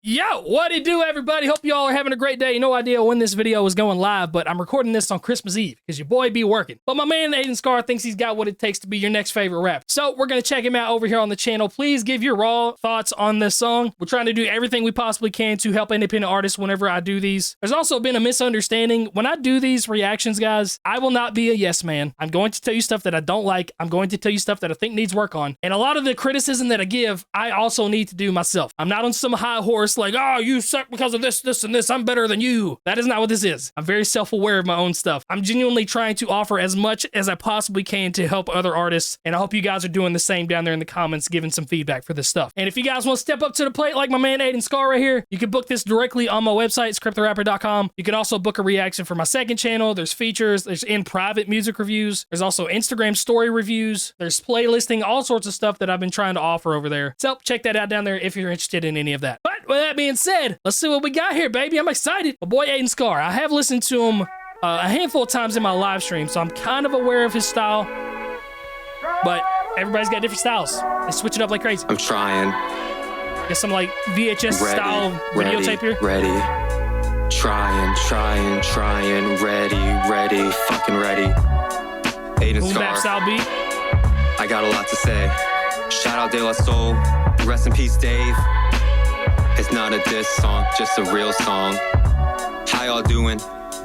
Yo, what it do, everybody? Hope y'all are having a great day. No idea when this video is going live, but I'm recording this on Christmas Eve because your boy be working. But my man Aiden Scar thinks he's got what it takes to be your next favorite rapper. So we're going to check him out over here on the channel. Please give your raw thoughts on this song. We're trying to do everything we possibly can to help independent artists whenever I do these. There's also been a misunderstanding. When I do these reactions, guys, I will not be a yes man. I'm going to tell you stuff that I don't like. I'm going to tell you stuff that I think needs work on. And a lot of the criticism that I give, I also need to do myself. I'm not on some high horse like, oh, you suck because of this, this, and this. I'm better than you. That is not what this is. I'm very self-aware of my own stuff. I'm genuinely trying to offer as much as I possibly can to help other artists, and I hope you guys are doing the same down there in the comments, giving some feedback for this stuff. And if you guys want to step up to the plate like my man Aiden Scar right here, you can book this directly on my website, cryptherapper.com. You can also book a reaction for my second channel. There's features, there's in-private music reviews, there's also Instagram story reviews, there's playlisting, all sorts of stuff that I've been trying to offer over there. So check that out down there if you're interested in any of that. But with that being said, let's see what we got here, baby. I'm excited. My boy Aiden Scar. I have listened to him a handful of times in my live stream, so I'm kind of aware of his style. But everybody's got different styles. They switch it up like crazy. I'm trying. Get some like VHS style videotape here. Ready. Trying. Ready. Fucking ready. Aiden Boom bap Scar. style beat. I got a lot to say. Shout out De La Soul. Rest in peace, Dave. It's not a diss song, just a real song. How y'all doing?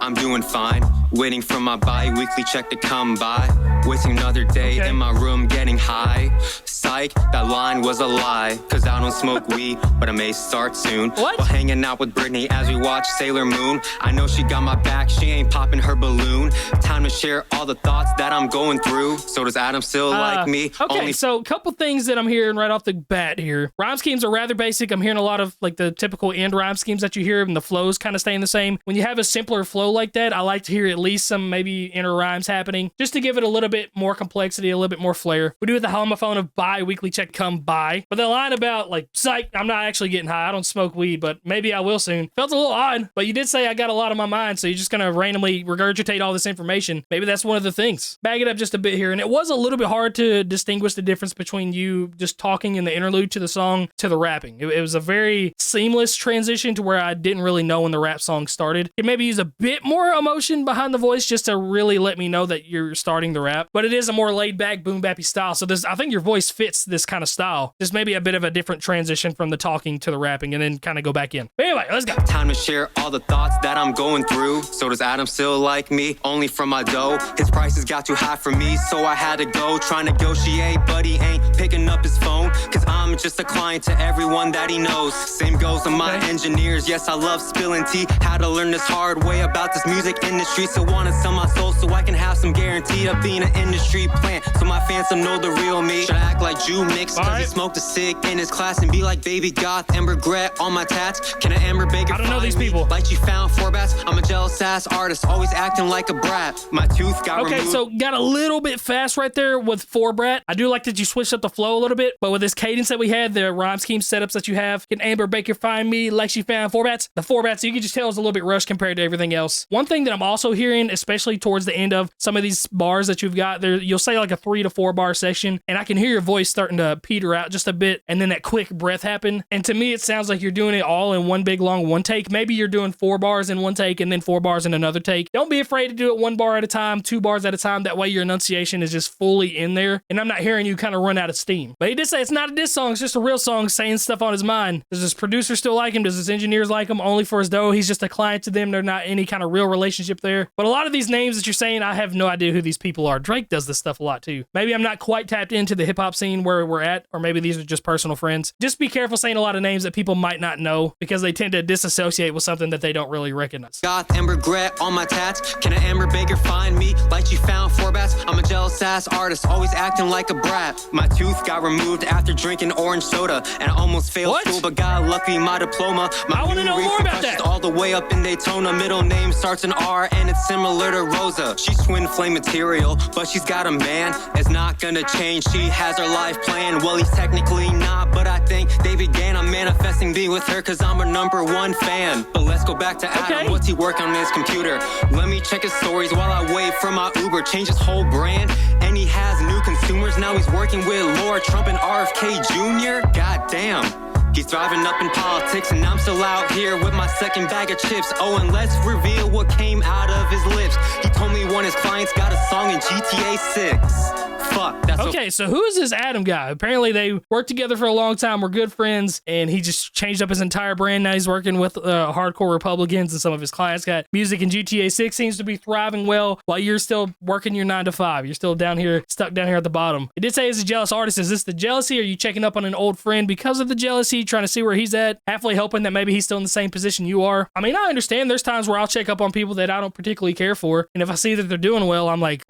I'm doing fine. Waiting for my bi-weekly check to come by. Wasting another day in my room getting high. Psych, that line was a lie. Cause I don't smoke weed, but I may start soon. What? While hanging out with Brittany as we watch Sailor Moon. I know she got my back, she ain't popping her balloon. Time to share all the thoughts that I'm going through. So does Adam still like me? Okay, so a couple things that I'm hearing right off the bat here. Rhyme schemes are rather basic. I'm hearing a lot of like the typical end rhyme schemes that you hear, and the flows kind of staying the same. When you have a simpler flow like that, I like to hear at least some maybe inner rhymes happening, just to give it a little bit more complexity, a little bit more flair. We do with the homophone of bi-weekly check come by. But the line about like, psych, I'm not actually getting high. I don't smoke weed, but maybe I will soon. Felt a little odd, but you did say I got a lot on my mind, so you're just gonna randomly regurgitate all this information. Maybe that's one of the things. Bag it up just a bit here. And it was a little bit hard to distinguish the difference between you just talking in the interlude to the song to the rapping. It was a very seamless transition to where I didn't really know when the rap song started. It maybe use a bit more emotion behind the voice just to really let me know that you're starting the rap, but it is a more laid back boom bappy style. So I think your voice fits this kind of style. Just maybe a bit of a different transition from the talking to the rapping and then kind of go back in. But anyway, let's go. Time to share all the thoughts that I'm going through. So does Adam still like me? Only from my dough. His prices got too high for me, so I had to go. Trying to negotiate, but he ain't picking up his phone. Cause I'm just a client to everyone that he knows. Same goes to my engineers. Yes, I love spilling tea. Had to learn this hard way about this music industry. So wanna sell my soul so I can have some guarantee of being an industry plant. So my fans don't know the real me. Should I act like Jew Mix cause he smoked a cig in his class and be like baby goth and regret on my tats? Can I Amber Baker? I don't know these people. Like she found four bats. I'm a jealous ass artist, always acting like a brat. My tooth got removed. So got a little bit fast right there with four brat. I do like that you switched up the flow a little bit, but with this cadence that we had, the rhyme scheme setups that you have, can Amber Baker find me like she found four bats? The four bats, you can just tell is a little bit rushed compared to everything else. One thing that I'm also hearing, especially towards the end of some of these bars that you've got there, you'll say like a 3 to 4 bar section, and I can hear your voice starting to peter out just a bit, and then that quick breath happen. And to me, it sounds like you're doing it all in one big long one take. Maybe you're doing 4 bars in one take and then 4 bars in another take. Don't be afraid to do it 1 bar at a time, 2 bars at a time. That way your enunciation is just fully in there, and I'm not hearing you kind of run out of steam. But he did say it's not a diss song, it's just a real song saying stuff on his mind. Does his producer still like him? Does his engineers like him? Only for his dough. He's just a client to them. They're not any kind of real relationship there. But a lot of these names that you're saying, I have no idea who these people are. Drake does this stuff a lot too. Maybe I'm not quite tapped into the hip hop scene where we're at, or maybe these are just personal friends. Just be careful saying a lot of names that people might not know because they tend to disassociate with something that they don't really recognize. Goth and regret on my tats. Can I Amber Baker find me like she found four bats? I'm a jealous ass artist, always acting like a brat. My tooth got removed after drinking orange soda, and I almost failed school, but got lucky my diploma. I want to know more about that. All the way up in Daytona. Middle name starts in R, and it's similar to Rosa. She's twin flame material, but she's got a man. It's not gonna change. She has her life plan. Well, he's technically not, but I think they began. I'm manifesting being with her cause I'm her #1 fan. But let's go back to Adam. What's he working on his computer? Let me check his stories while I wait for my Uber. Change his whole brand, and he has new consumers. Now he's working with Laura Trump and RFK Jr. God damn. He's thriving up in politics, and I'm still out here with my second bag of chips. Oh, and let's reveal what came out of his lips. He told me one of his clients got a song in GTA 6. Fuck, that's okay, so who is this Adam guy? Apparently they worked together for a long time, were good friends, and he just changed up his entire brand. Now he's working with hardcore Republicans, and some of his clients got music in GTA 6. Seems to be thriving well while you're still working your 9 to 5. You're still down here, stuck down here at the bottom. It did say he's a jealous artist. Is this the jealousy? Are you checking up on an old friend because of the jealousy, trying to see where he's at, halfway hoping that maybe he's still in the same position you are? I mean, I understand there's times where I'll check up on people that I don't particularly care for, and if I see that they're doing well, I'm like,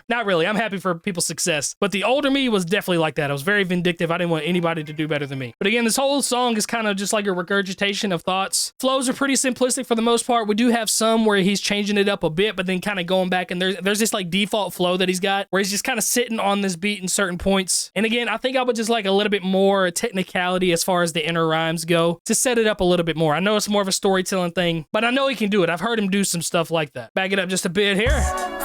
not really. I'm happy for people's success. But the older me was definitely like that. I was very vindictive. I didn't want anybody to do better than me. But again, this whole song is kind of just like a regurgitation of thoughts. Flows are pretty simplistic for the most part. We do have some where he's changing it up a bit, but then kind of going back, and there's this like default flow that he's got where he's just kind of sitting on this beat in certain points. And again, I think I would just like a little bit more technicality as far as the inner rhymes go to set it up a little bit more. I know it's more of a storytelling thing, but I know he can do it. I've heard him do some stuff like that. Back it up just a bit here.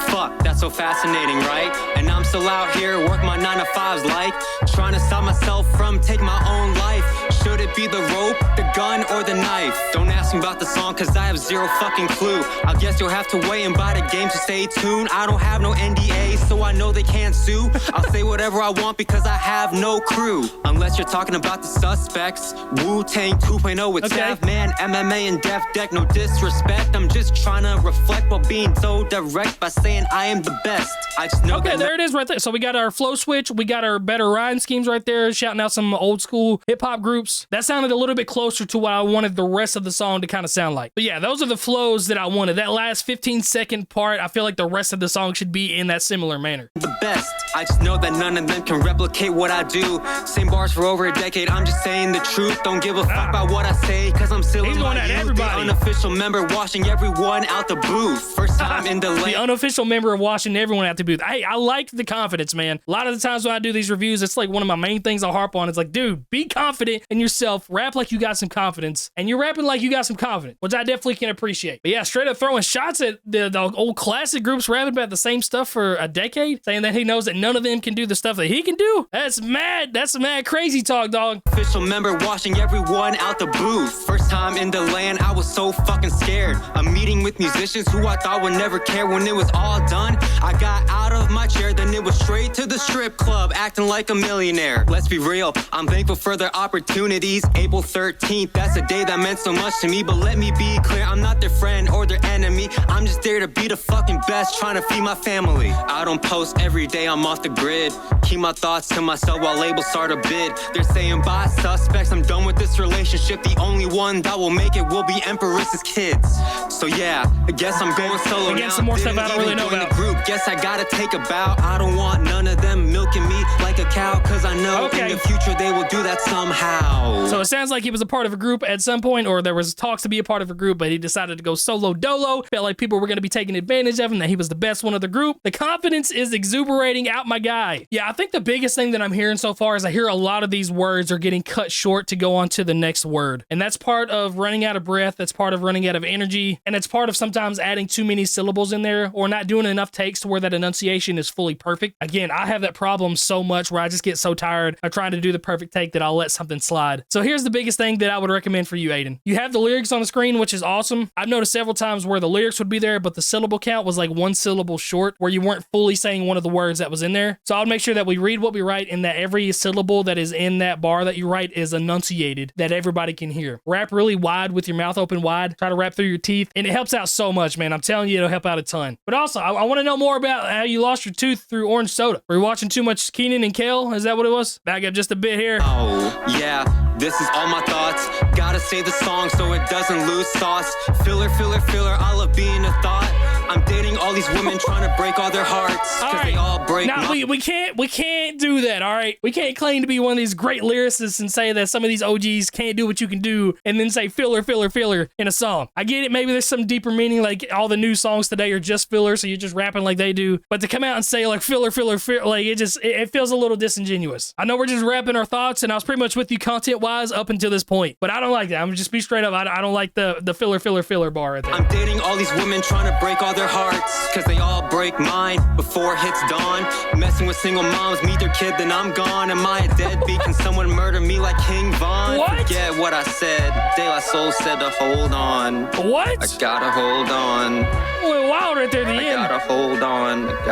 Fuck, that's so fascinating, right? And I'm still out here, work my 9 to 5s like trying to stop myself from taking my own life. Should it be the rope, the gun, or the knife? Don't ask me about the song, cause I have zero fucking clue. I guess you'll have to wait and buy the game to stay tuned. I don't have no NDA, so I know they can't sue. I'll say whatever I want because I have no crew. Unless you're talking about the suspects. Wu-Tang 2.0 with Taff Man, MMA and Def Deck, no disrespect. I'm just trying to reflect while being so direct by saying I am the best. I just know that. There it is right there. So we got our flow switch, we got our better rhyme schemes right there, shouting out some old school hip hop groups. That sounded a little bit closer to what I wanted the rest of the song to kind of sound like. But yeah, those are the flows that I wanted. That last 15-second part, I feel like the rest of the song should be in that similar manner. The best. I just know that none of them can replicate what I do. Same bars for over a decade. I'm just saying the truth. Don't give a fuck about what I say, cause I'm still in my youth. The unofficial member washing everyone out the booth. First time in the lane. The unofficial member of washing everyone out the booth. Hey, I like the confidence, man. A lot of the times when I do these reviews, it's like one of my main things I'll harp on. It's like, dude, be confident in yourself. Rap like you got some confidence. And you're rapping like you got some confidence, which I definitely can appreciate. But yeah, straight up throwing shots at the old classic groups rapping about the same stuff for a decade, saying that he knows that none of them can do the stuff that he can do. That's mad. That's some mad crazy talk, dog. Official member washing everyone out the booth. First time in the land, I was so fucking scared. A meeting with musicians who I thought would never care. When it was all done, I got out of my chair, then it was straight to the strip club, acting like a millionaire. Let's be real, I'm thankful for their opportunities. April 13th, that's a day that meant so much to me. But let me be clear, I'm not their friend or their enemy. I'm just there to be the fucking best, trying to feed my family. I don't post every day, I'm off the grid. Keep my thoughts to myself while labels start a bid. They're saying bye suspects, I'm done with this relationship. The only one that will make it will be Empress's kids. So yeah, I guess I'm going solo now. Some more stuff I don't really know about. The group. Guess I gotta take a bow. I don't want none of them milking me like a cow, cause I know in the future they will do that somehow. So it sounds like he was a part of a group at some point, or there was talks to be a part of a group, but he decided to go solo dolo. Felt like people were going to be taking advantage of him, that he was the best one of the group. The confidence is exuberating out my guy. Yeah, I think the biggest thing that I'm hearing so far is I hear a lot of these words are getting cut short to go on to the next word. And that's part of running out of breath. That's part of running out of energy. And it's part of sometimes adding too many syllables in there or not doing enough takes to where that enunciation is fully perfect. Again, I have that problem so much where I just get so tired of trying to do the perfect take that I'll let something slide. So here's the biggest thing that I would recommend for you, Aiden. You have the lyrics on the screen, which is awesome. I've noticed several times where the lyrics would be there, but the syllable count was like one syllable short, where you weren't fully saying one of the words that was in there. So I would make sure that we read what we write and that every syllable that is in that bar that you write is enunciated, that everybody can hear. Rap really wide with your mouth open wide. Try to rap through your teeth, and it helps out so much, man. I'm telling you, it'll help out a ton. But also, I want to know more about how you lost your tooth through orange soda. Were you watching too much Keenan and Kel? Is that what it was? Back up just a bit here. Oh, yeah. This is all my thoughts. Gotta say the song so it doesn't lose sauce. Filler, filler, filler. I love being a thought. I'm dating all these women trying to break all their hearts. Cause they all break. Now, we can't do that, all right? We can't claim to be one of these great lyricists and say that some of these OGs can't do what you can do and then say filler, filler, filler in a song. I get it. Maybe there's some deeper meaning, like all the new songs today are just filler, so you're just rapping like they do. But to come out and say like filler, filler, filler, like it feels a little disingenuous. I know we're just rapping our thoughts, and I was pretty much with you content-wise up until this point, but I don't like that. I'm gonna just be straight up. I don't like the filler, filler, filler bar right there. I'm dating all these women trying to break all their hearts, cause they all break mine before it hits dawn. Messing with single moms, meet their kid, then I'm gone. Am I a deadbeat? Can someone murder me like King Von? What? Forget what I said. De La Soul said to hold on. What? I gotta hold on. Went wild right there at the I end. gotta hold on. I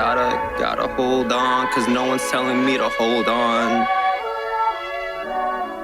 gotta hold on, cause no one's telling me to hold on.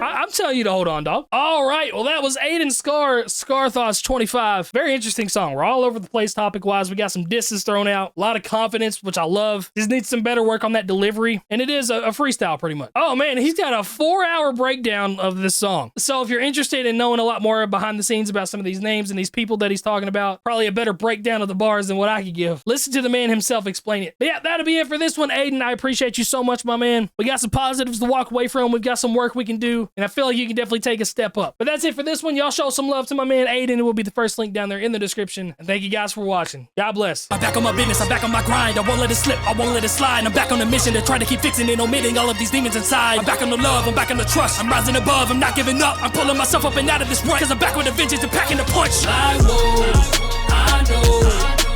I'm telling you to hold on, dog. All right. Well, that was Aiden Scar Thoughts 25. Very interesting song. We're all over the place topic-wise. We got some disses thrown out. A lot of confidence, which I love. Just needs some better work on that delivery. And it is a freestyle, pretty much. Oh, man. He's got a 4-hour breakdown of this song. So if you're interested in knowing a lot more behind the scenes about some of these names and these people that he's talking about, probably a better breakdown of the bars than what I could give. Listen to the man himself explain it. But yeah, that'll be it for this one, Aiden. I appreciate you so much, my man. We got some positives to walk away from. We've got some work we can do. And I feel like you can definitely take a step up. But that's it for this one. Y'all show some love to my man Aiden. It will be the first link down there in the description. And thank you guys for watching. God bless. I'm back on my business, I'm back on my grind. I won't let it slip, I won't let it slide. I'm back on a mission to try to keep fixing and omitting all of these demons inside. I'm back on the love, I'm back on the trust. I'm rising above, I'm not giving up. I'm pulling myself up and out of this rut, cause I'm back with a vengeance and packing the punch. I know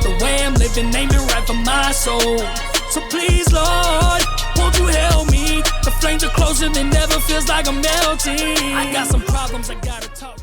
the way I'm living ain't been right for my soul. So please, Lord, won't you help me? The flames are closer than ever, feels like I'm melting. I got some problems I gotta talk.